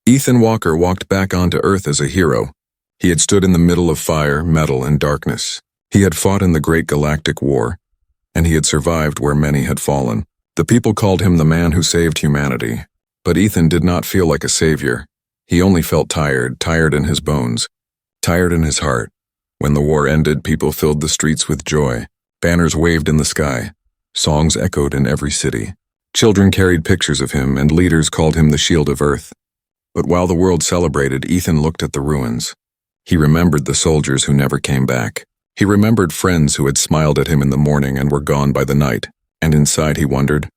Ethan Walker walked back onto Earth as a hero. He had stood in the middle of fire, metal, and darkness. He had fought in the Great Galactic War, and he had survived where many had fallen. The people called him the man who saved humanity. But Ethan did not feel like a savior. He only felt tired, tired in his bones, tired in his heart. When the war ended, people filled the streets with joy. Banners waved in the sky. Songs echoed in every city. Children carried pictures of him, and leaders called him the shield of Earth. But while the world celebrated, Ethan looked at the ruins. He remembered the soldiers who never came back. He remembered friends who had smiled at him in the morning and were gone by the night. And inside he wondered,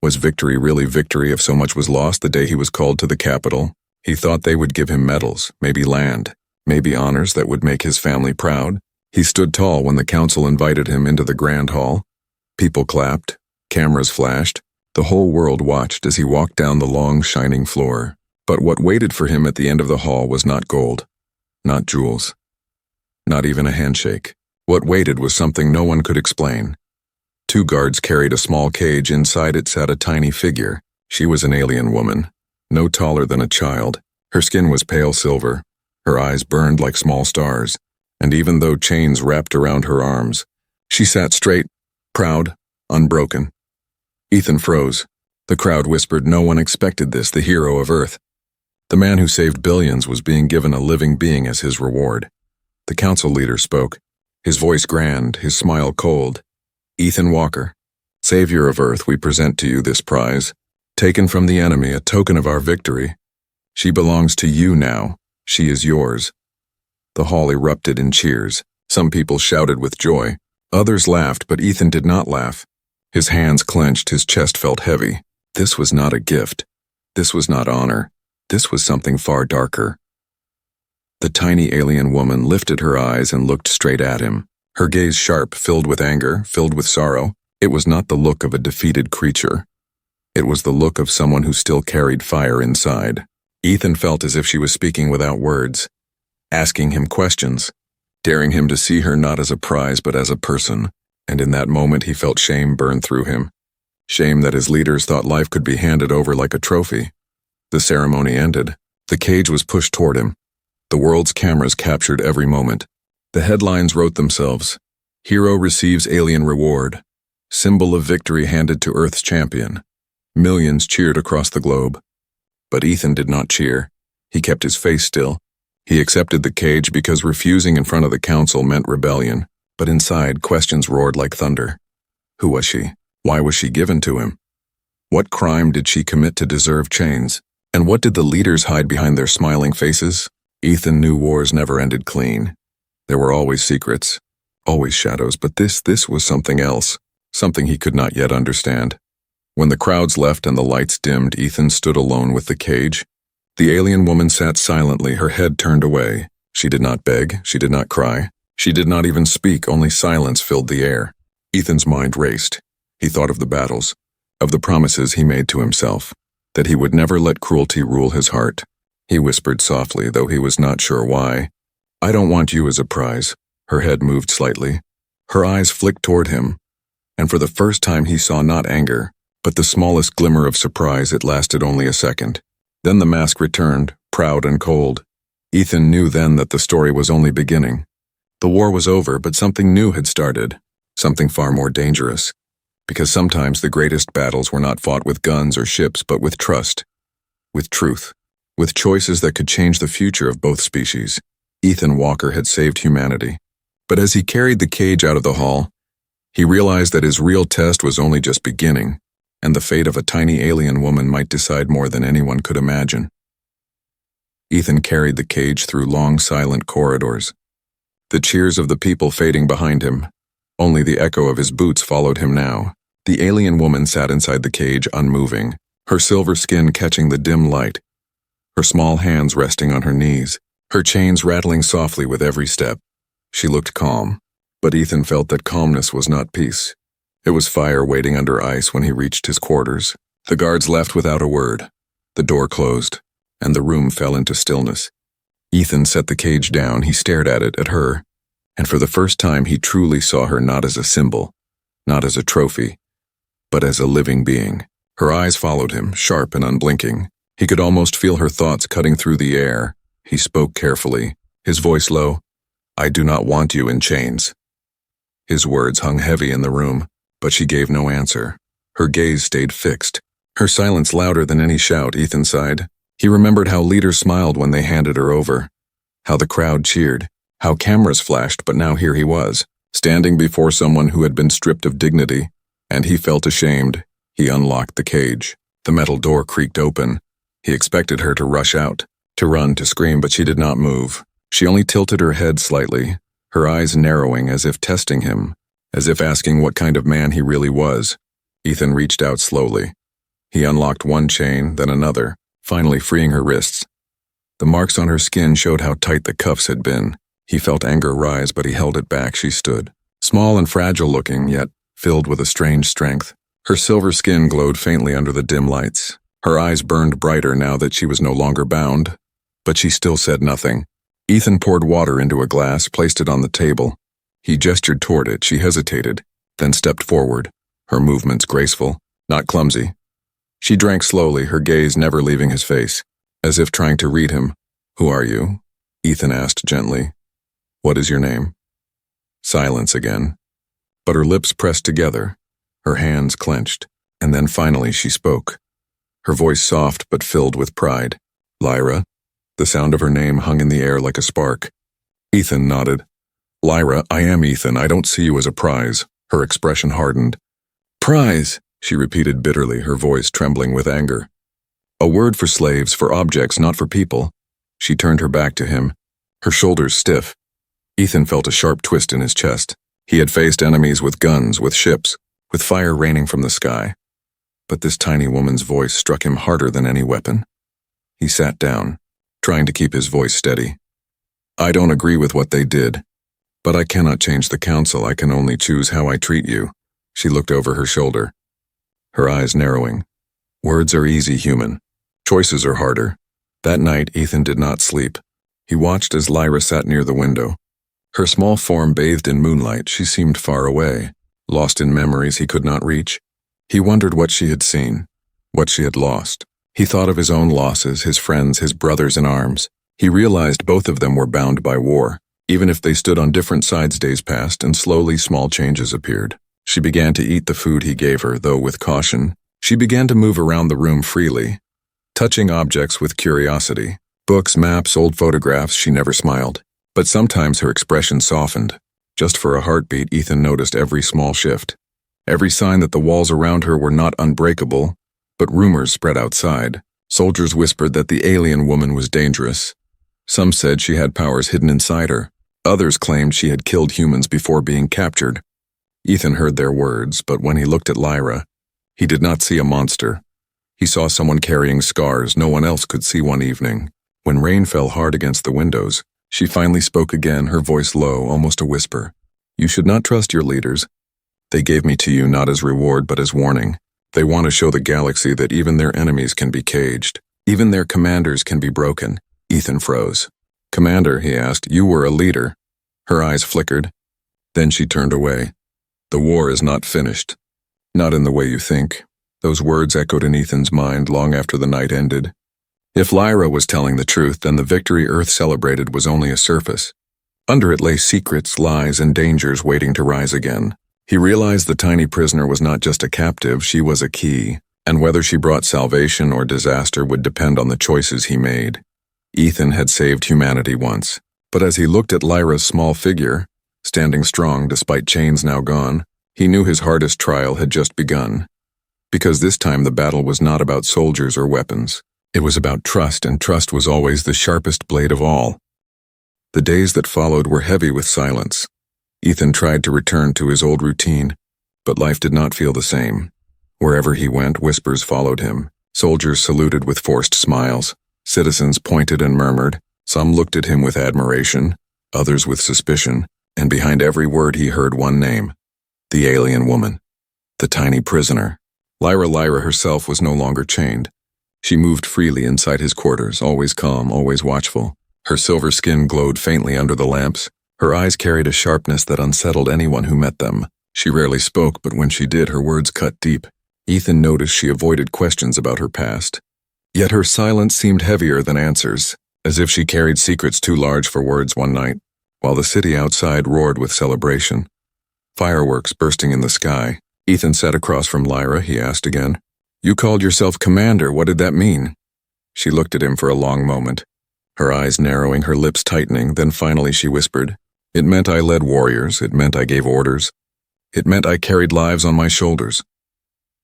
was victory really victory if so much was lost the day he was called to the capital? He thought they would give him medals, maybe land, maybe honors that would make his family proud. He stood tall when the council invited him into the grand hall. People clapped, cameras flashed. The whole world watched as he walked down the long, shining floor. But what waited for him at the end of the hall was not gold, not jewels, not even a handshake. What waited was something no one could explain. 2 guards carried a small cage. Inside it sat a tiny figure. She was an alien woman, no taller than a child. Her skin was pale silver. Her eyes burned like small stars. And even though chains wrapped around her arms, she sat straight, proud, unbroken. Ethan froze. The crowd whispered, no one expected this, the hero of Earth. The man who saved billions was being given a living being as his reward. The council leader spoke, his voice grand, his smile cold. Ethan Walker, savior of Earth, we present to you this prize, taken from the enemy, a token of our victory. She belongs to you now. She is yours. The hall erupted in cheers. Some people shouted with joy. Others laughed, but Ethan did not laugh. His hands clenched, his chest felt heavy. This was not a gift. This was not honor. This was something far darker. The tiny alien woman lifted her eyes and looked straight at him. Her gaze sharp, filled with anger, filled with sorrow. It was not the look of a defeated creature. It was the look of someone who still carried fire inside. Ethan felt as if she was speaking without words, asking him questions, daring him to see her not as a prize but as a person. And in that moment he felt shame burn through him. Shame that his leaders thought life could be handed over like a trophy. The ceremony ended. The cage was pushed toward him. The world's cameras captured every moment. The headlines wrote themselves. Hero receives alien reward. Symbol of victory handed to Earth's champion. Millions cheered across the globe. But Ethan did not cheer. He kept his face still. He accepted the cage because refusing in front of the council meant rebellion. But inside, questions roared like thunder. Who was she? Why was she given to him? What crime did she commit to deserve chains? And what did the leaders hide behind their smiling faces? Ethan knew wars never ended clean. There were always secrets, always shadows, but this was something else, something he could not yet understand. When the crowds left and the lights dimmed, Ethan stood alone with the cage. The alien woman sat silently, her head turned away. She did not beg, she did not cry. She did not even speak, only silence filled the air. Ethan's mind raced. He thought of the battles, of the promises he made to himself, that he would never let cruelty rule his heart. He whispered softly, though he was not sure why, I don't want you as a prize. Her head moved slightly. Her eyes flicked toward him, and for the first time he saw not anger, but the smallest glimmer of surprise. It lasted only a second. Then the mask returned, proud and cold. Ethan knew then that the story was only beginning. The war was over, but something new had started, something far more dangerous. Because sometimes the greatest battles were not fought with guns or ships, but with trust, with truth, with choices that could change the future of both species. Ethan Walker had saved humanity. But as he carried the cage out of the hall, he realized that his real test was only just beginning, and the fate of a tiny alien woman might decide more than anyone could imagine. Ethan carried the cage through long, silent corridors, the cheers of the people fading behind him. Only the echo of his boots followed him now. The alien woman sat inside the cage, unmoving, her silver skin catching the dim light, her small hands resting on her knees, her chains rattling softly with every step. She looked calm, but Ethan felt that calmness was not peace. It was fire waiting under ice when he reached his quarters. The guards left without a word. The door closed, and the room fell into stillness. Ethan set the cage down. He stared at it, at her, and for the first time he truly saw her not as a symbol, not as a trophy, but as a living being. Her eyes followed him, sharp and unblinking. He could almost feel her thoughts cutting through the air. He spoke carefully, his voice low. "I do not want you in chains." His words hung heavy in the room, but she gave no answer. Her gaze stayed fixed, her silence louder than any shout. Ethan sighed. He remembered how leaders smiled when they handed her over, how the crowd cheered, how cameras flashed, but now here he was, standing before someone who had been stripped of dignity, and he felt ashamed. He unlocked the cage. The metal door creaked open. He expected her to rush out, to run, to scream, but she did not move. She only tilted her head slightly, her eyes narrowing as if testing him, as if asking what kind of man he really was. Ethan reached out slowly. He unlocked one chain, then another, finally freeing her wrists. The marks on her skin showed how tight the cuffs had been. He felt anger rise, but he held it back. She stood, small and fragile-looking, yet filled with a strange strength. Her silver skin glowed faintly under the dim lights. Her eyes burned brighter now that she was no longer bound, but she still said nothing. Ethan poured water into a glass, placed it on the table. He gestured toward it. She hesitated, then stepped forward, her movements graceful, not clumsy. She drank slowly, her gaze never leaving his face, as if trying to read him. "Who are you?" Ethan asked gently. "What is your name?" Silence again, but her lips pressed together, her hands clenched, and then finally she spoke. Her voice soft but filled with pride. "Lyra." The sound of her name hung in the air like a spark. Ethan nodded. "Lyra, I am Ethan. I don't see you as a prize." Her expression hardened. "Prize," she repeated bitterly, her voice trembling with anger. "A word for slaves, for objects, not for people." She turned her back to him, her shoulders stiff. Ethan felt a sharp twist in his chest. He had faced enemies with guns, with ships, with fire raining from the sky. But this tiny woman's voice struck him harder than any weapon. He sat down, trying to keep his voice steady. "I don't agree with what they did, but I cannot change the council. I can only choose how I treat you." She looked over her shoulder, her eyes narrowing. "Words are easy, human. Choices are harder." That night, Ethan did not sleep. He watched as Lyra sat near the window. Her small form bathed in moonlight. She seemed far away, lost in memories he could not reach. He wondered what she had seen, what she had lost. He thought of his own losses, his friends, his brothers in arms. He realized both of them were bound by war. Even if they stood on different sides, days passed, and slowly small changes appeared. She began to eat the food he gave her, though with caution. She began to move around the room freely, touching objects with curiosity. Books, maps, old photographs. She never smiled. But sometimes her expression softened. Just for a heartbeat, Ethan noticed every small shift. Every sign that the walls around her were not unbreakable, but rumors spread outside. Soldiers whispered that the alien woman was dangerous. Some said she had powers hidden inside her. Others claimed she had killed humans before being captured. Ethan heard their words, but when he looked at Lyra, he did not see a monster. He saw someone carrying scars no one else could see. One evening, when rain fell hard against the windows, she finally spoke again, her voice low, almost a whisper. "You should not trust your leaders. They gave me to you not as reward but as warning. They want to show the galaxy that even their enemies can be caged. Even their commanders can be broken." Ethan froze. "Commander," he asked, "you were a leader." Her eyes flickered. Then she turned away. "The war is not finished. Not in the way you think." Those words echoed in Ethan's mind long after the night ended. If Lyra was telling the truth, then the victory Earth celebrated was only a surface. Under it lay secrets, lies, and dangers waiting to rise again. He realized the tiny prisoner was not just a captive, she was a key, and whether she brought salvation or disaster would depend on the choices he made. Ethan had saved humanity once, but as he looked at Lyra's small figure, standing strong despite chains now gone, he knew his hardest trial had just begun. Because this time the battle was not about soldiers or weapons. It was about trust, and trust was always the sharpest blade of all. The days that followed were heavy with silence. Ethan tried to return to his old routine, but life did not feel the same. Wherever he went, whispers followed him. Soldiers saluted with forced smiles. Citizens pointed and murmured. Some looked at him with admiration, others with suspicion, and behind every word he heard one name: the alien woman, the tiny prisoner. Lyra herself was no longer chained. She moved freely inside his quarters, always calm, always watchful. Her silver skin glowed faintly under the lamps. Her eyes carried a sharpness that unsettled anyone who met them. She rarely spoke, but when she did, her words cut deep. Ethan noticed she avoided questions about her past. Yet her silence seemed heavier than answers, as if she carried secrets too large for words one night, while the city outside roared with celebration. Fireworks bursting in the sky. Ethan sat across from Lyra. He asked again, "You called yourself commander. What did that mean?" She looked at him for a long moment, her eyes narrowing, her lips tightening. Then finally she whispered, "It meant I led warriors. It meant I gave orders. It meant I carried lives on my shoulders."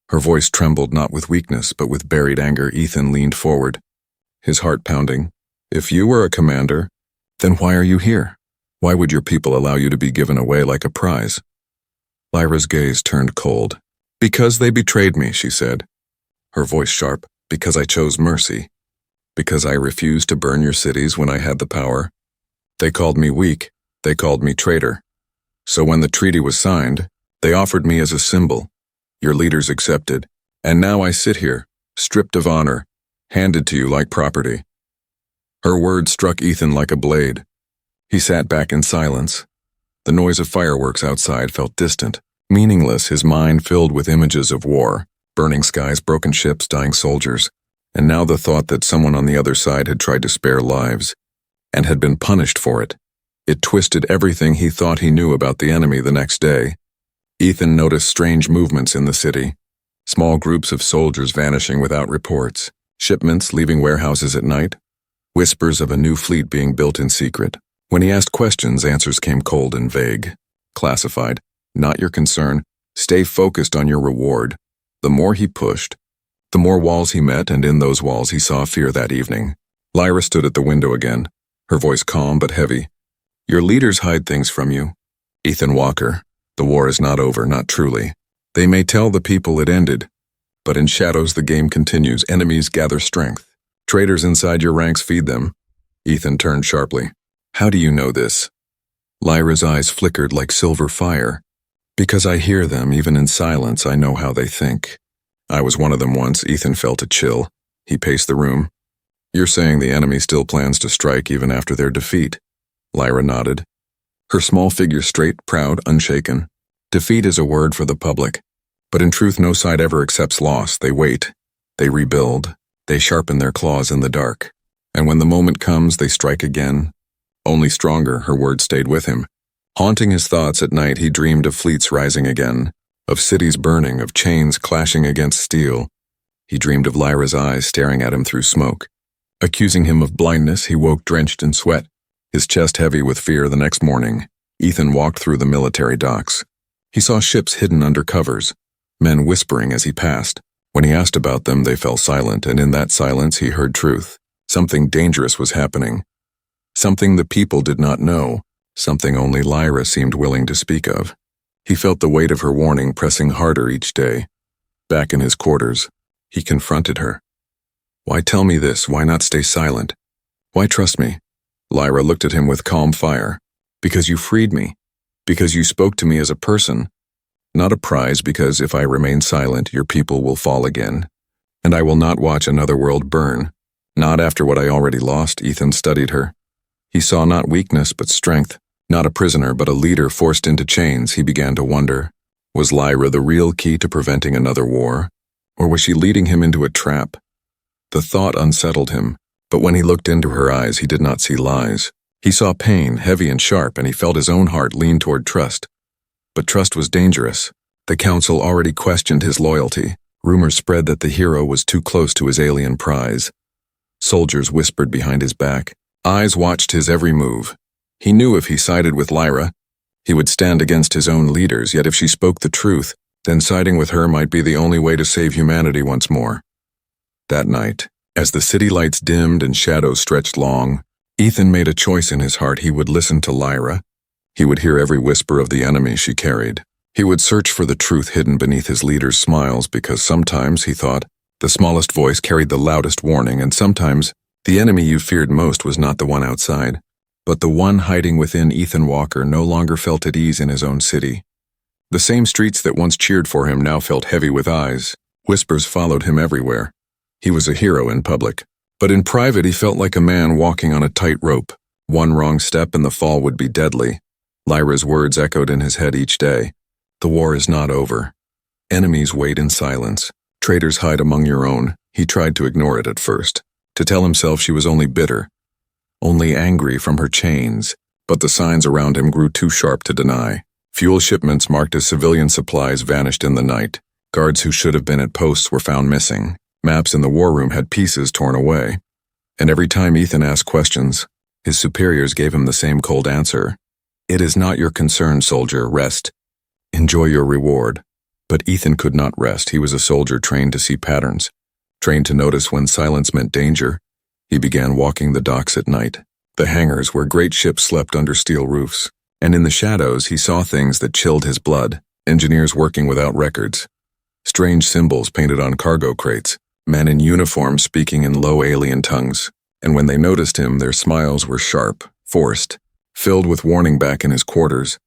Her voice trembled, not with weakness, but with buried anger. Ethan leaned forward, his heart pounding. "If you were a commander, then why are you here? Why would your people allow you to be given away like a prize?" Lyra's gaze turned cold. "Because they betrayed me," she said, her voice sharp. "Because I chose mercy. Because I refused to burn your cities when I had the power. They called me weak. They called me traitor. So when the treaty was signed, they offered me as a symbol. Your leaders accepted. And now I sit here, stripped of honor, handed to you like property." Her words struck Ethan like a blade. He sat back in silence. The noise of fireworks outside felt distant, meaningless, his mind filled with images of war, burning skies, broken ships, dying soldiers, and now the thought that someone on the other side had tried to spare lives, and had been punished for it. It twisted everything he thought he knew about the enemy. The next day, Ethan noticed strange movements in the city. Small groups of soldiers vanishing without reports, shipments leaving warehouses at night, whispers of a new fleet being built in secret. When he asked questions, answers came cold and vague. Classified. Not your concern. Stay focused on your reward. The more he pushed, the more walls he met, and in those walls he saw fear that evening. Lyra stood at the window again, her voice calm but heavy. "Your leaders hide things from you, Ethan Walker. The war is not over, not truly. They may tell the people it ended, but in shadows the game continues. Enemies gather strength. Traitors inside your ranks feed them." Ethan turned sharply. "How do you know this?" Lyra's eyes flickered like silver fire. "Because I hear them, even in silence. I know how they think. I was one of them once." Ethan felt a chill. He paced the room. "You're saying the enemy still plans to strike even after their defeat?" Lyra nodded, her small figure straight, proud, unshaken. "Defeat is a word for the public, but in truth no side ever accepts loss. They wait. They rebuild. They sharpen their claws in the dark. And when the moment comes, they strike again. Only stronger." Her words stayed with him. Haunting his thoughts at night, he dreamed of fleets rising again, of cities burning, of chains clashing against steel. He dreamed of Lyra's eyes staring at him through smoke, accusing him of blindness. He woke drenched in sweat, his chest heavy with fear. The next morning, Ethan walked through the military docks. He saw ships hidden under covers, men whispering as he passed. When he asked about them, they fell silent, and in that silence he heard truth. Something dangerous was happening. Something the people did not know, something only Lyra seemed willing to speak of. He felt the weight of her warning pressing harder each day. Back in his quarters, he confronted her. "Why tell me this? Why not stay silent? Why trust me?" Lyra looked at him with calm fire. "Because you freed me. Because you spoke to me as a person. Not a prize, because if I remain silent, your people will fall again. And I will not watch another world burn. Not after what I already lost." Ethan studied her. He saw not weakness but strength, not a prisoner but a leader forced into chains. He began to wonder, was Lyra the real key to preventing another war? Or was she leading him into a trap? The thought unsettled him, but when he looked into her eyes, he did not see lies. He saw pain, heavy and sharp, and he felt his own heart lean toward trust. But trust was dangerous. The council already questioned his loyalty. Rumors spread that the hero was too close to his alien prize. Soldiers whispered behind his back. Eyes watched his every move. He knew if he sided with Lyra, he would stand against his own leaders, yet if she spoke the truth, then siding with her might be the only way to save humanity once more. That night, as the city lights dimmed and shadows stretched long, Ethan made a choice in his heart. He would listen to Lyra. He would hear every whisper of the enemy she carried. He would search for the truth hidden beneath his leader's smiles, because sometimes, he thought, the smallest voice carried the loudest warning, and sometimes the enemy you feared most was not the one outside, but the one hiding within. Ethan Walker no longer felt at ease in his own city. The same streets that once cheered for him now felt heavy with eyes. Whispers followed him everywhere. He was a hero in public, but in private he felt like a man walking on a tight rope. One wrong step and the fall would be deadly. Lyra's words echoed in his head each day. The war is not over. Enemies wait in silence. Traitors hide among your own. He tried to ignore it at first, to tell himself she was only bitter, only angry from her chains, but the signs around him grew too sharp to deny. Fuel shipments marked as civilian supplies vanished in the night. Guards who should have been at posts were found missing. Maps in the war room had pieces torn away. And every time Ethan asked questions, his superiors gave him the same cold answer. "It is not your concern, soldier. Rest. Enjoy your reward." But Ethan could not rest. He was a soldier trained to see patterns, trained to notice when silence meant danger. He began walking the docks at night, the hangars where great ships slept under steel roofs. And in the shadows, he saw things that chilled his blood. Engineers working without records, strange symbols painted on cargo crates, men in uniform speaking in low alien tongues. And when they noticed him, their smiles were sharp, forced, filled with warning back in his quarters.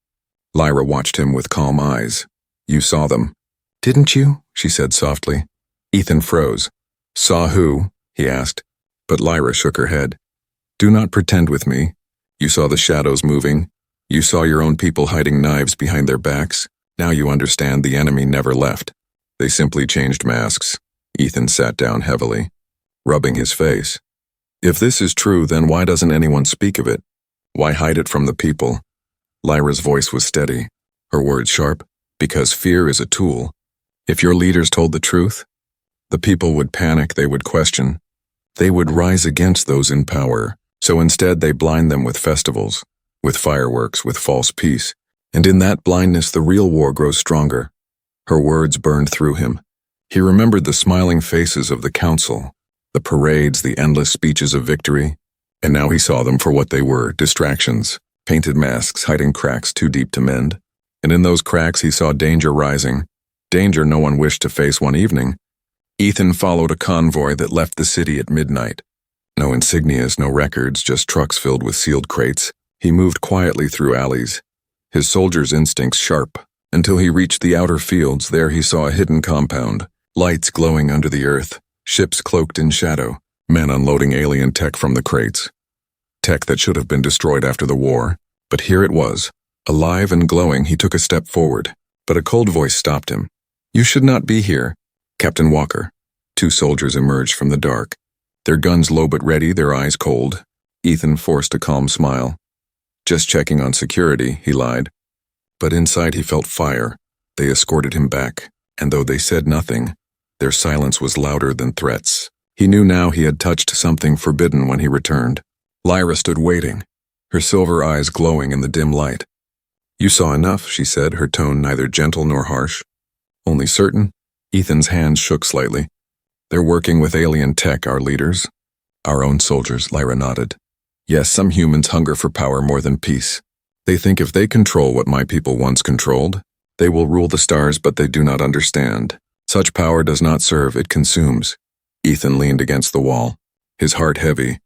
Lyra watched him with calm eyes. "You saw them." "Didn't you?" she said softly. Ethan froze. "Saw who?" he asked. But Lyra shook her head. "Do not pretend with me. You saw the shadows moving. You saw your own people hiding knives behind their backs. Now you understand the enemy never left. They simply changed masks." Ethan sat down heavily, rubbing his face. "If this is true, then why doesn't anyone speak of it? Why hide it from the people?" Lyra's voice was steady, her words sharp. "Because fear is a tool. If your leaders told the truth, the people would panic, they would question. They would rise against those in power. So instead they blind them with festivals, with fireworks, with false peace. And in that blindness the real war grows stronger." Her words burned through him. He remembered the smiling faces of the council, the parades, the endless speeches of victory. And now he saw them for what they were, distractions, painted masks hiding cracks too deep to mend. And in those cracks he saw danger rising, danger no one wished to face one evening. Ethan followed a convoy that left the city at midnight. No insignias, no records, just trucks filled with sealed crates. He moved quietly through alleys, his soldier's instincts sharp, until he reached the outer fields. There he saw a hidden compound, lights glowing under the earth, ships cloaked in shadow, men unloading alien tech from the crates. Tech that should have been destroyed after the war. But here it was, alive and glowing. He took a step forward, but a cold voice stopped him. "You should not be here, Captain Walker." Two soldiers emerged from the dark, their guns low but ready, their eyes cold. Ethan forced a calm smile. "Just checking on security," he lied. But inside he felt fire. They escorted him back, and though they said nothing, their silence was louder than threats. He knew now he had touched something forbidden when he returned. Lyra stood waiting, her silver eyes glowing in the dim light. "You saw enough," she said, her tone neither gentle nor harsh. "Only certain?" Ethan's hands shook slightly. "They're working with alien tech, our leaders." "Our own soldiers," Lyra nodded. "Yes, some humans hunger for power more than peace. They think if they control what my people once controlled, they will rule the stars, but they do not understand. Such power does not serve, it consumes." Ethan leaned against the wall, his heart heavy.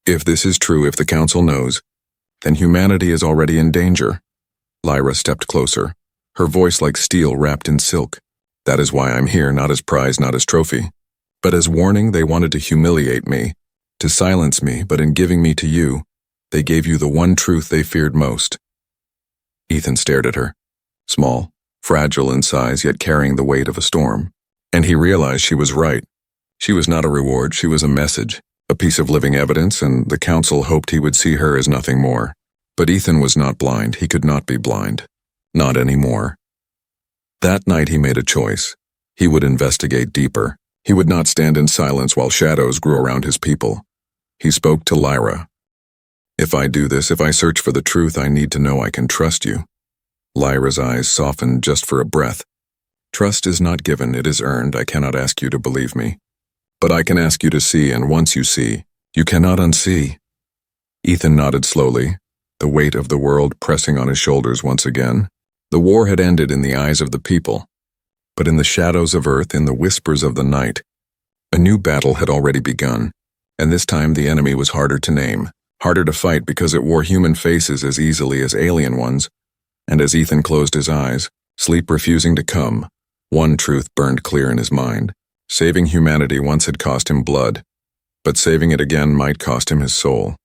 If this is true, if the council knows, then humanity is already in danger. Lyra stepped closer, her voice like steel wrapped in silk. "That is why I'm here, not as prize, not as trophy. But as warning, they wanted to humiliate me, to silence me, but in giving me to you, they gave you the one truth they feared most." Ethan stared at her, small, fragile in size, yet carrying the weight of a storm. And he realized she was right. She was not a reward, she was a message, a piece of living evidence, and the council hoped he would see her as nothing more. But Ethan was not blind. He could not be blind. Not anymore. That night he made a choice. He would investigate deeper. He would not stand in silence while shadows grew around his people. He spoke to Lyra. "If I do this, if I search for the truth, I need to know I can trust you." Lyra's eyes softened just for a breath. "Trust is not given, it is earned. I cannot ask you to believe me. But I can ask you to see, and once you see, you cannot unsee." Ethan nodded slowly, the weight of the world pressing on his shoulders once again. The war had ended in the eyes of the people. But in the shadows of Earth, in the whispers of the night, a new battle had already begun. And this time the enemy was harder to name, harder to fight because it wore human faces as easily as alien ones. And as Ethan closed his eyes, sleep refusing to come, one truth burned clear in his mind. Saving humanity once had cost him blood, but saving it again might cost him his soul.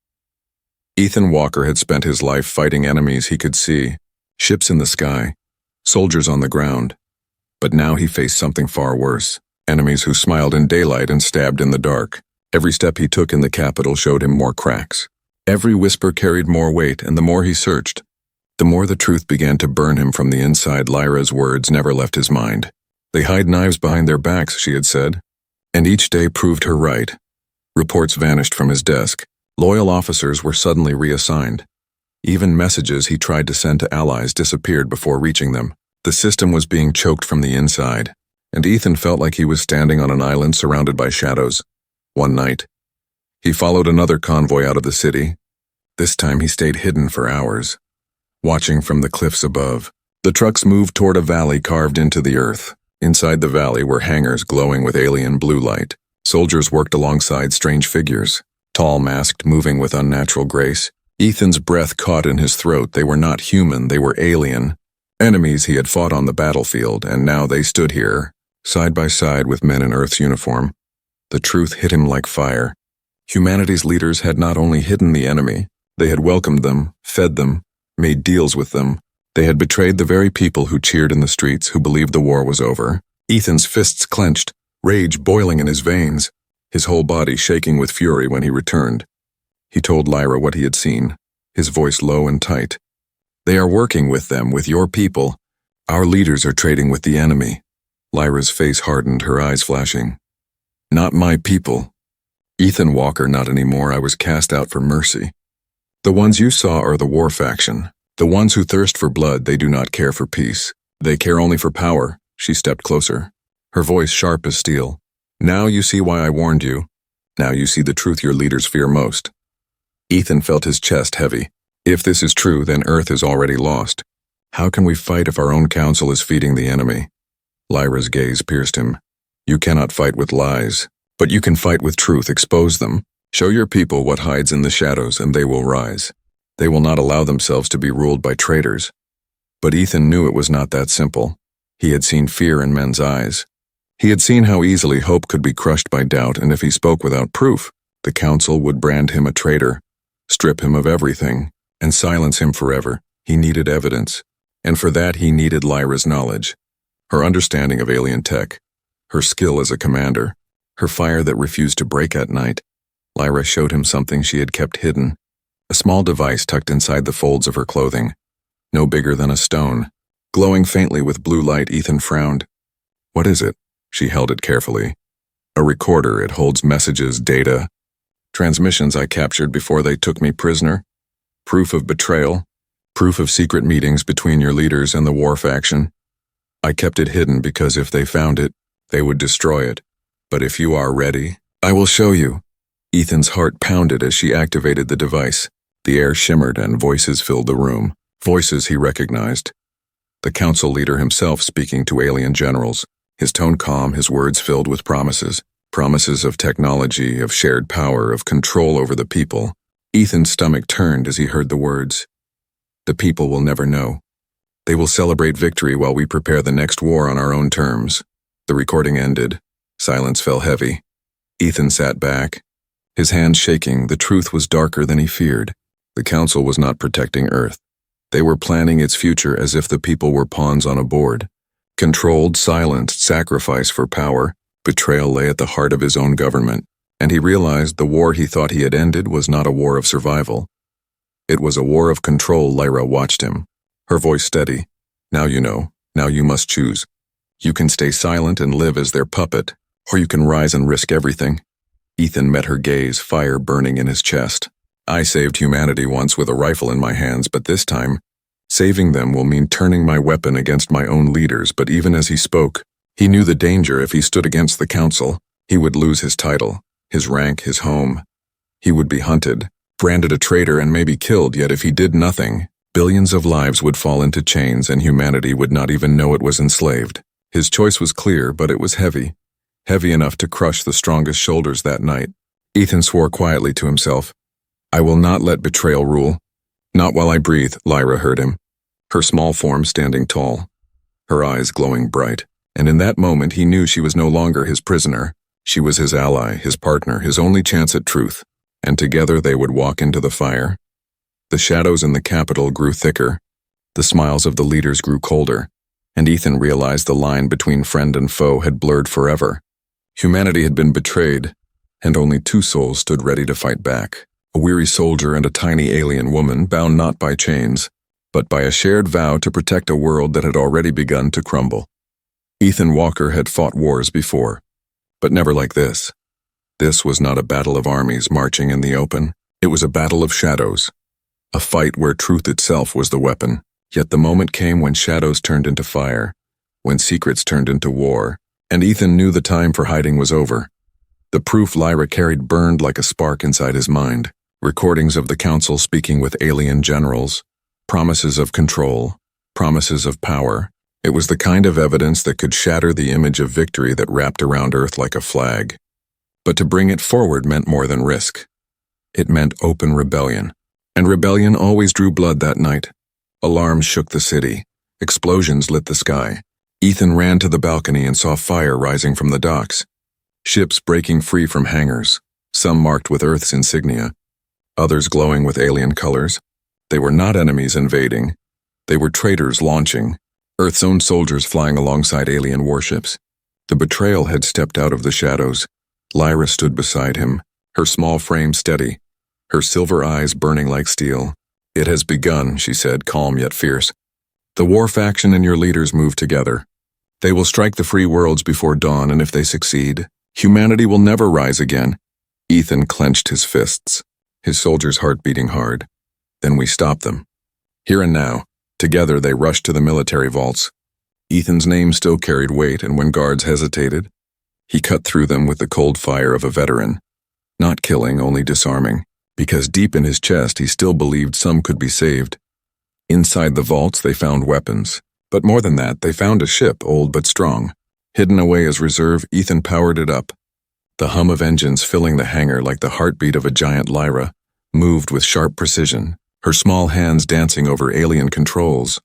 Ethan Walker had spent his life fighting enemies he could see, ships in the sky, soldiers on the ground. But now he faced something far worse, enemies who smiled in daylight and stabbed in the dark. Every step he took in the capital showed him more cracks. Every whisper carried more weight, and the more he searched, the more the truth began to burn him from the inside. Lyra's words never left his mind. They hide knives behind their backs, she had said, and each day proved her right. Reports vanished from his desk. Loyal officers were suddenly reassigned. Even messages he tried to send to allies disappeared before reaching them. The system was being choked from the inside, and Ethan felt like he was standing on an island surrounded by shadows. One night, he followed another convoy out of the city. This time he stayed hidden for hours, watching from the cliffs above. The trucks moved toward a valley carved into the earth. Inside the valley were hangars glowing with alien blue light. Soldiers worked alongside strange figures, tall, masked, moving with unnatural grace. Ethan's breath caught in his throat. They were not human, they were alien. Enemies he had fought on the battlefield, and now they stood here, side by side with men in Earth's uniform. The truth hit him like fire. Humanity's leaders had not only hidden the enemy, they had welcomed them, fed them, made deals with them. They had betrayed the very people who cheered in the streets, who believed the war was over. Ethan's fists clenched, rage boiling in his veins, his whole body shaking with fury when he returned. He told Lyra what he had seen, his voice low and tight. They are working with them, with your people. Our leaders are trading with the enemy. Lyra's face hardened, her eyes flashing. Not my people. Ethan Walker, not anymore. I was cast out for mercy. The ones you saw are the war faction. The ones who thirst for blood. They do not care for peace. They care only for power. She stepped closer, her voice sharp as steel. Now you see why I warned you. Now you see the truth your leaders fear most. Ethan felt his chest heavy. If this is true, then Earth is already lost. How can we fight if our own council is feeding the enemy? Lyra's gaze pierced him. You cannot fight with lies, but you can fight with truth. Expose them. Show your people what hides in the shadows, and they will rise. They will not allow themselves to be ruled by traitors. But Ethan knew it was not that simple. He had seen fear in men's eyes. He had seen how easily hope could be crushed by doubt, and if he spoke without proof, the council would brand him a traitor, strip him of everything, and silence him forever. He needed evidence, and for that he needed Lyra's knowledge, her understanding of alien tech, her skill as a commander, her fire that refused to break at night. Lyra showed him something she had kept hidden, a small device tucked inside the folds of her clothing, no bigger than a stone. Glowing faintly with blue light, Ethan frowned. What is it? She held it carefully. A recorder. It holds messages, data, transmissions I captured before they took me prisoner, proof of betrayal, proof of secret meetings between your leaders and the war faction. I kept it hidden because if they found it, they would destroy it. But if you are ready, I will show you. Ethan's heart pounded as she activated the device. The air shimmered and voices filled the room. Voices he recognized. The council leader himself speaking to alien generals, his tone calm, his words filled with promises. Promises of technology, of shared power, of control over the people. Ethan's stomach turned as he heard the words. The people will never know. They will celebrate victory while we prepare the next war on our own terms. The recording ended. Silence fell heavy. Ethan sat back, his hands shaking. The truth was darker than he feared. The council was not protecting Earth. They were planning its future as if the people were pawns on a board. Controlled, silenced, sacrifice for power. Betrayal lay at the heart of his own government, and he realized the war he thought he had ended was not a war of survival. It was a war of control. Lyra watched him, her voice steady. Now you know. Now you must choose. You can stay silent and live as their puppet, or you can rise and risk everything. Ethan met her gaze, fire burning in his chest. I saved humanity once with a rifle in my hands, but this time, saving them will mean turning my weapon against my own leaders. But even as he spoke, he knew the danger. If he stood against the council, he would lose his title, his rank, his home. He would be hunted, branded a traitor, and maybe killed. Yet if he did nothing, billions of lives would fall into chains and humanity would not even know it was enslaved. His choice was clear, but it was heavy. Heavy enough to crush the strongest shoulders that night. Ethan swore quietly to himself. I will not let betrayal rule. Not while I breathe. Lyra heard him, her small form standing tall, her eyes glowing bright. And in that moment he knew she was no longer his prisoner. She was his ally, his partner, his only chance at truth. And together they would walk into the fire. The shadows in the capital grew thicker. The smiles of the leaders grew colder. And Ethan realized the line between friend and foe had blurred forever. Humanity had been betrayed, and only two souls stood ready to fight back. A weary soldier and a tiny alien woman bound not by chains, but by a shared vow to protect a world that had already begun to crumble. Ethan Walker had fought wars before, but never like this. This was not a battle of armies marching in the open. It was a battle of shadows, a fight where truth itself was the weapon. Yet the moment came when shadows turned into fire, when secrets turned into war, and Ethan knew the time for hiding was over. The proof Lyra carried burned like a spark inside his mind. Recordings of the council speaking with alien generals, promises of control, promises of power. It was the kind of evidence that could shatter the image of victory that wrapped around Earth like a flag. But to bring it forward meant more than risk. It meant open rebellion. And rebellion always drew blood that night. Alarms shook the city. Explosions lit the sky. Ethan ran to the balcony and saw fire rising from the docks. Ships breaking free from hangars, some marked with Earth's insignia, others glowing with alien colors. They were not enemies invading. They were traitors launching, Earth's own soldiers flying alongside alien warships. The betrayal had stepped out of the shadows. Lyra stood beside him, her small frame steady, her silver eyes burning like steel. "It has begun," she said, calm yet fierce. "The war faction and your leaders move together. They will strike the free worlds before dawn, and if they succeed, humanity will never rise again." Ethan clenched his fists, his soldier's heart beating hard. "Then we stop them. Here and now." Together they rushed to the military vaults. Ethan's name still carried weight, and when guards hesitated, he cut through them with the cold fire of a veteran. Not killing, only disarming, because deep in his chest he still believed some could be saved. Inside the vaults they found weapons, but more than that, they found a ship, old but strong. Hidden away as reserve, Ethan powered it up. The hum of engines filling the hangar like the heartbeat of a giant Lyra moved with sharp precision, her small hands dancing over alien controls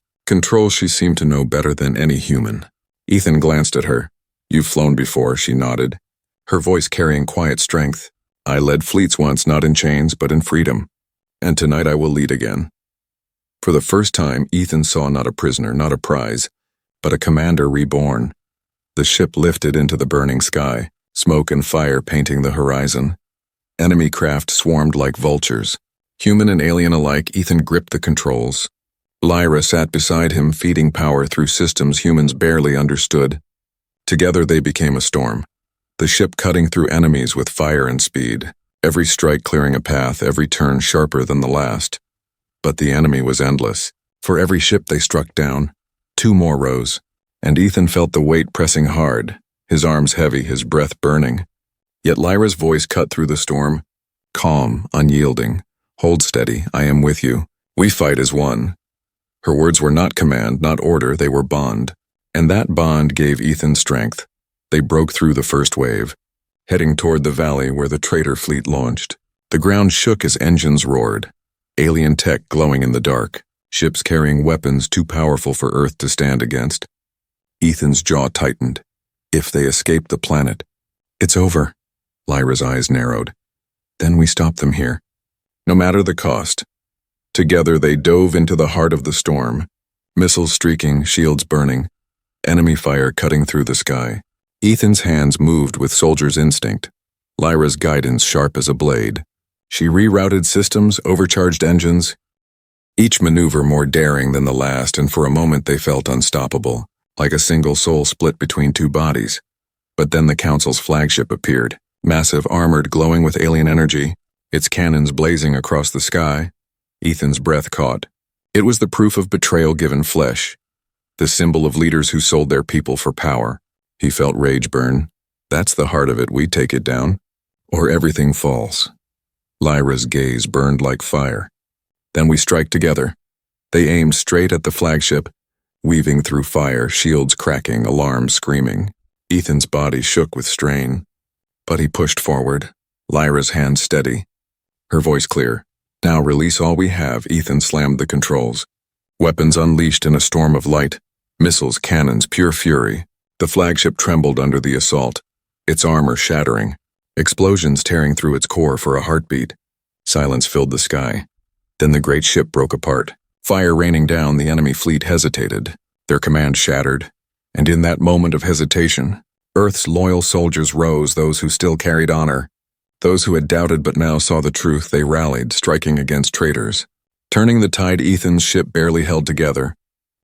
she seemed to know better than any human. Ethan glanced at her. "You've flown before," she nodded, her voice carrying quiet strength. "I led fleets once, not in chains, but in freedom. And tonight I will lead again." For the first time, Ethan saw not a prisoner, not a prize, but a commander reborn. The ship lifted into the burning sky, smoke and fire painting the horizon. Enemy craft swarmed like vultures. Human and alien alike, Ethan gripped the controls. Lyra sat beside him, feeding power through systems humans barely understood. Together they became a storm, the ship cutting through enemies with fire and speed, every strike clearing a path, every turn sharper than the last. But the enemy was endless. For every ship they struck down, two more rose, and Ethan felt the weight pressing hard, his arms heavy, his breath burning. Yet Lyra's voice cut through the storm, calm, unyielding. "Hold steady, I am with you. We fight as one." Her words were not command, not order, they were bond. And that bond gave Ethan strength. They broke through the first wave, heading toward the valley where the traitor fleet launched. The ground shook as engines roared, alien tech glowing in the dark, ships carrying weapons too powerful for Earth to stand against. Ethan's jaw tightened. If they escaped the planet, "It's over." Lyra's eyes narrowed. "Then we stop them here. No matter the cost." Together they dove into the heart of the storm, missiles streaking, shields burning, enemy fire cutting through the sky. Ethan's hands moved with soldier's instinct, Lyra's guidance sharp as a blade. She rerouted systems, overcharged engines, each maneuver more daring than the last, and for a moment they felt unstoppable, like a single soul split between two bodies. But then the Council's flagship appeared, massive, armored, glowing with alien energy, its cannons blazing across the sky. Ethan's breath caught. It was the proof of betrayal given flesh, the symbol of leaders who sold their people for power. He felt rage burn. That's the heart of it, we take it down, or everything falls. Lyra's gaze burned like fire. "Then we strike together." They aimed straight at the flagship, weaving through fire, shields cracking, alarms screaming. Ethan's body shook with strain, but he pushed forward, Lyra's hand steady, her voice clear. "Now release all we have." Ethan slammed the controls. Weapons unleashed in a storm of light, missiles, cannons, pure fury. The flagship trembled under the assault, its armor shattering, explosions tearing through its core for a heartbeat. Silence filled the sky. Then the great ship broke apart. Fire raining down, the enemy fleet hesitated, their command shattered. And in that moment of hesitation, Earth's loyal soldiers rose, those who still carried honor. Those who had doubted but now saw the truth, they rallied, striking against traitors. Turning the tide, Ethan's ship barely held together.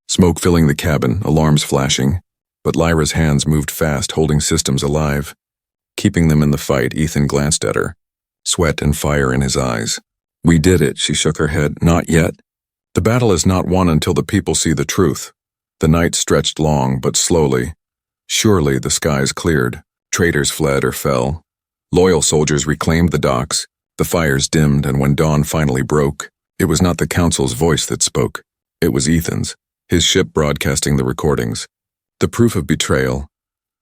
Smoke filling the cabin, alarms flashing. But Lyra's hands moved fast, holding systems alive. Keeping them in the fight, Ethan glanced at her, sweat and fire in his eyes. "We did it," she shook her head. "Not yet. The battle is not won until the people see the truth." The night stretched long, but slowly. Surely the skies cleared. Traitors fled or fell. Loyal soldiers reclaimed the docks. The fires dimmed, and when dawn finally broke, it was not the council's voice that spoke. It was Ethan's, his ship broadcasting the recordings. The proof of betrayal.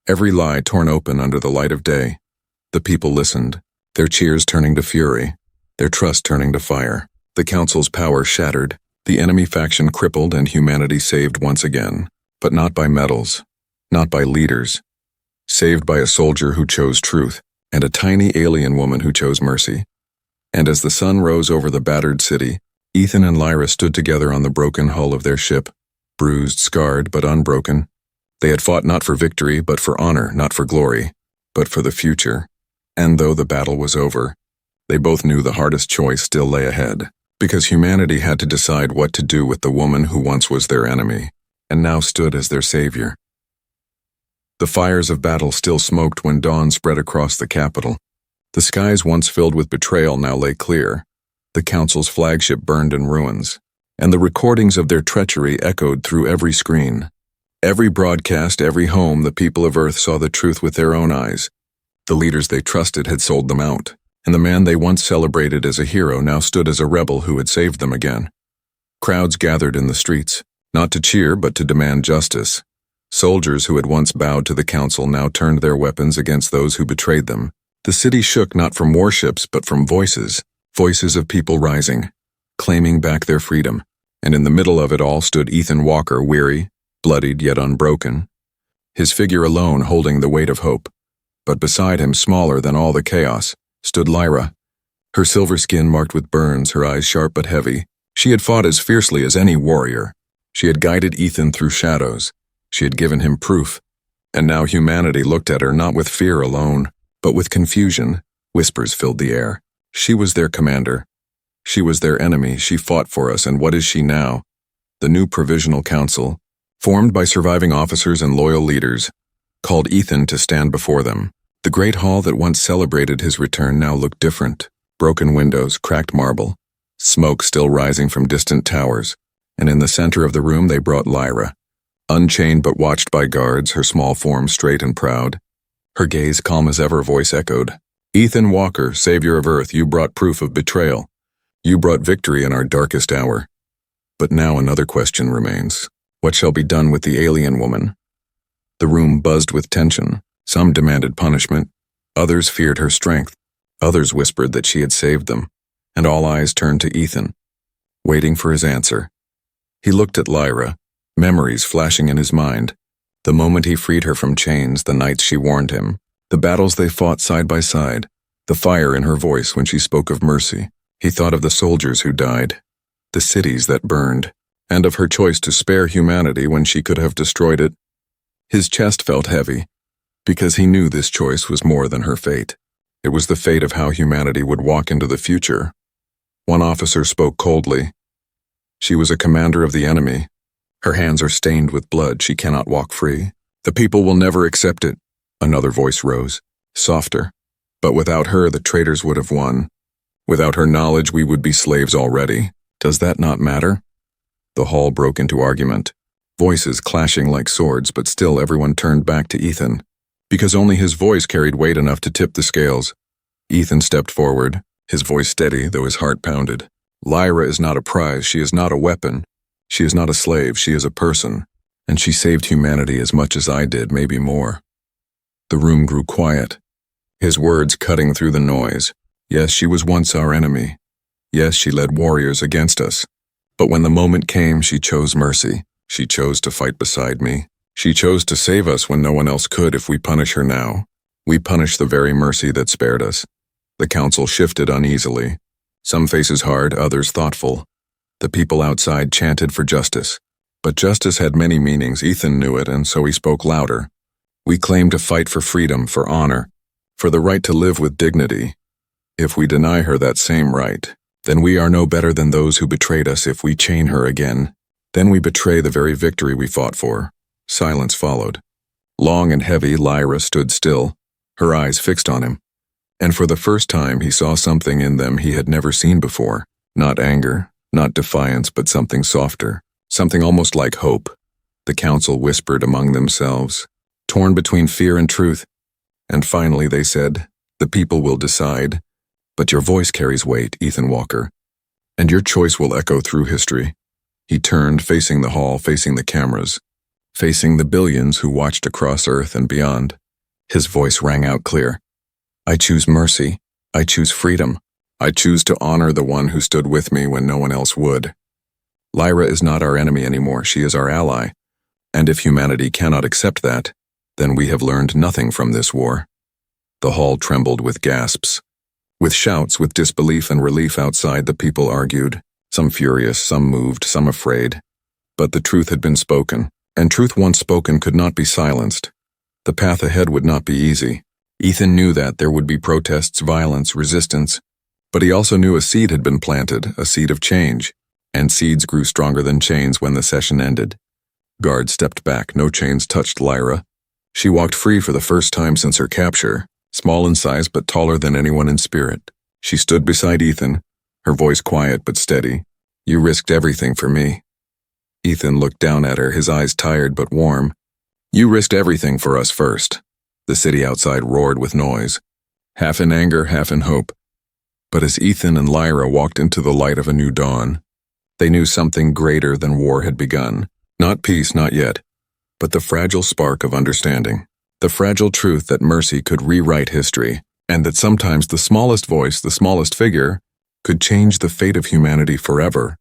Every lie torn open under the light of day. The people listened, their cheers turning to fury, their trust turning to fire. The council's power shattered, the enemy faction crippled, and humanity saved once again. But not by medals, not by leaders. Saved by a soldier who chose truth, and a tiny alien woman who chose mercy. And as the sun rose over the battered city, Ethan and Lyra stood together on the broken hull of their ship, bruised, scarred, but unbroken. They had fought not for victory, but for honor, not for glory, but for the future. And though the battle was over, they both knew the hardest choice still lay ahead, because humanity had to decide what to do with the woman who once was their enemy, and now stood as their savior. The fires of battle still smoked when dawn spread across the capital. The skies once filled with betrayal now lay clear. The council's flagship burned in ruins, and the recordings of their treachery echoed through every screen. Every broadcast, every home, the people of Earth saw the truth with their own eyes. The leaders they trusted had sold them out, and the man they once celebrated as a hero now stood as a rebel who had saved them again. Crowds gathered in the streets, not to cheer but to demand justice. Soldiers who had once bowed to the council now turned their weapons against those who betrayed them. The city shook not from warships but from voices, voices of people rising, claiming back their freedom. And in the middle of it all stood Ethan Walker, weary, bloodied yet unbroken, his figure alone holding the weight of hope. But beside him, smaller than all the chaos, stood Lyra, her silver skin marked with burns, her eyes sharp but heavy. She had fought as fiercely as any warrior. She had guided Ethan through shadows. She had given him proof. And now humanity looked at her not with fear alone, but with confusion. Whispers filled the air. She was their commander. She was their enemy. She fought for us, and what is she now? The new Provisional Council, formed by surviving officers and loyal leaders, called Ethan to stand before them. The great hall that once celebrated his return now looked different. Broken windows, cracked marble, smoke still rising from distant towers, and in the center of the room they brought Lyra, unchained but watched by guards, her small form straight and proud. Her gaze calm as ever, voice echoed, "Ethan Walker, savior of Earth, you brought proof of betrayal. You brought victory in our darkest hour. But now another question remains. What shall be done with the alien woman?" The room buzzed with tension. Some demanded punishment. Others feared her strength. Others whispered that she had saved them. And all eyes turned to Ethan, waiting for his answer. He looked at Lyra, memories flashing in his mind. The moment he freed her from chains, the nights she warned him, the battles they fought side by side, the fire in her voice when she spoke of mercy. He thought of the soldiers who died, the cities that burned, and of her choice to spare humanity when she could have destroyed it. His chest felt heavy, because he knew this choice was more than her fate. It was the fate of how humanity would walk into the future. One officer spoke coldly. "She was a commander of the enemy. Her hands are stained with blood. She cannot walk free. The people will never accept it." Another voice rose, softer. "But without her, the traitors would have won. Without her knowledge, we would be slaves already. Does that not matter?" The hall broke into argument, voices clashing like swords, but still everyone turned back to Ethan, because only his voice carried weight enough to tip the scales. Ethan stepped forward, his voice steady, though his heart pounded. "Lyra is not a prize. She is not a weapon. She is not a slave. She is a person. And she saved humanity as much as I did, maybe more." The room grew quiet, his words cutting through the noise. Yes, she was once our enemy. Yes, she led warriors against us. But when the moment came, she chose mercy. She chose to fight beside me. She chose to save us when no one else could. If we punish her now, we punish the very mercy that spared us. The council shifted uneasily, some faces hard, others thoughtful. The people outside chanted for justice. But justice had many meanings. Ethan knew it, and so he spoke louder. We claim to fight for freedom, for honor, for the right to live with dignity. If we deny her that same right, then we are no better than those who betrayed us. If we chain her again, then we betray the very victory we fought for. Silence followed. Long and heavy, Lyra stood still, her eyes fixed on him. And for the first time he saw something in them he had never seen before. Not anger, not defiance, but something softer, something almost like hope. The council whispered among themselves, torn between fear and truth. And finally they said, "The people will decide, but your voice carries weight, Ethan Walker, and your choice will echo through history." He turned, facing the hall, facing the cameras, facing the billions who watched across Earth and beyond. His voice rang out clear. "I choose mercy. I choose freedom. I choose to honor the one who stood with me when no one else would. Lyra is not our enemy anymore. She is our ally. And if humanity cannot accept that, then we have learned nothing from this war." The hall trembled with gasps. With shouts, with disbelief and relief outside, the people argued, some furious, some moved, some afraid. But the truth had been spoken, and truth once spoken could not be silenced. The path ahead would not be easy. Ethan knew that there would be protests, violence, resistance, but he also knew a seed had been planted, a seed of change, and seeds grew stronger than chains when the session ended. Guards stepped back, no chains touched Lyra. She walked free for the first time since her capture, small in size but taller than anyone in spirit. She stood beside Ethan, her voice quiet but steady. "You risked everything for me." Ethan looked down at her, his eyes tired but warm. "You risked everything for us first." The city outside roared with noise, half in anger, half in hope. But as Ethan and Lyra walked into the light of a new dawn, they knew something greater than war had begun. Not peace, not yet, but the fragile spark of understanding. The fragile truth that mercy could rewrite history, and that sometimes the smallest voice, the smallest figure, could change the fate of humanity forever.